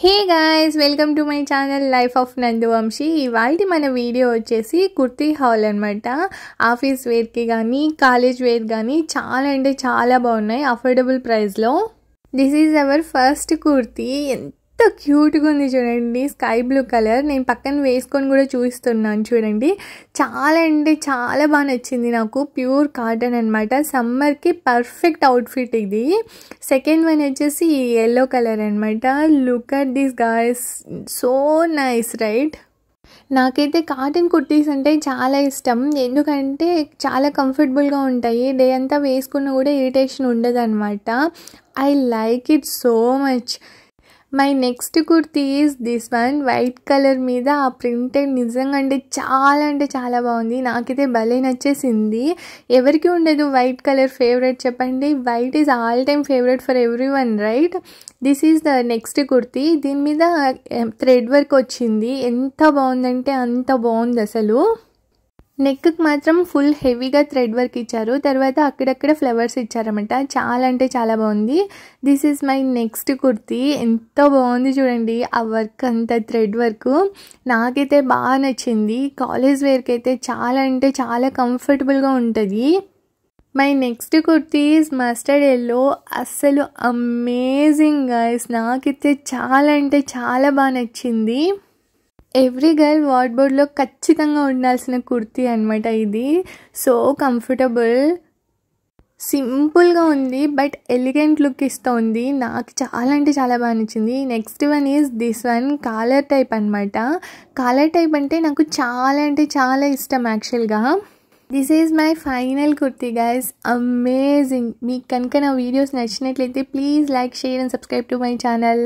Hey guys, welcome to my channel life of Nanduvamshi. ఇవాళ మన video వచ్చేసి కుర్తీ హాల్ అనమాట. ఆఫీస్ వేర్కి కానీ కాలేజ్ వేర్ కానీ చాలా అంటే చాలా బాగున్నాయి అఫోర్డబుల్ ప్రైస్లో. This is our first kurti. ఎంత క్యూట్గా ఉంది చూడండి, స్కై బ్లూ కలర్. నేను పక్కన వేసుకొని కూడా చూపిస్తున్నాను చూడండి. చాలా అంటే చాలా బాగా నచ్చింది నాకు. ప్యూర్ కాటన్ అనమాట. సమ్మర్కి పర్ఫెక్ట్ అవుట్ఫిట్ ఇది. సెకండ్ వన్ వచ్చేసి ఎల్లో కలర్ అనమాట. Look at this guys, so nice right. నాకైతే కాటన్ కుర్తీస్ అంటే చాలా ఇష్టం. ఎందుకంటే చాలా కంఫర్టబుల్గా ఉంటాయి. డే అంతా వేసుకున్నా కూడా ఇరిటేషన్ ఉండదు అనమాట. I like it so much. My next kurti is this one. White colour మీద ఆ ప్రింటెడ్ నిజంగా అంటే చాలా బాగుంది. నాకైతే భలే నచ్చేసింది. ఎవరికి ఉండదు వైట్ కలర్ ఫేవరెట్ చెప్పండి. White is all time favourite for every one right. This is the next kurti. దీని మీద థ్రెడ్ వర్క్ వచ్చింది. ఎంత బాగుందంటే అంత బాగుంది అసలు. నెక్కి మాత్రం ఫుల్ హెవీగా థ్రెడ్ వర్క్ ఇచ్చారు. తర్వాత అక్కడక్కడ ఫ్లవర్స్ ఇచ్చారన్నమాట. చాలా అంటే చాలా బాగుంది. This is my next kurti. ఎంత బాగుంది చూడండి ఆ వర్క్, అంత థ్రెడ్ వర్క్. నాకైతే బాగా నచ్చింది. కాలేజ్ వేర్కి అయితే చాలా అంటే చాలా కంఫర్టబుల్గా ఉంటుంది. My next kurti is mustard yellow. అస్సలు అమేజింగ్ గైస్. నాకైతే చాలా అంటే చాలా బాగా నచ్చింది. ఎవ్రీ గర్ల్ వార్డ్రోబ్లో ఖచ్చితంగా ఉండాల్సిన కుర్తీ అనమాట ఇది. సో కంఫర్టబుల్, సింపుల్గా ఉంది బట్ ఎలిగెంట్ లుక్ ఇస్తుంది. నాకు చాలా అంటే చాలా బాగా నచ్చింది. Next one is this one. Collar type అనమాట. కాలర్ టైప్ అంటే నాకు చాలా అంటే చాలా ఇష్టం యాక్చువల్గా. This is my final kurti guys. Amazing. మీకు కనుక నా వీడియోస్ నచ్చినట్లయితే please like, share and subscribe to my channel.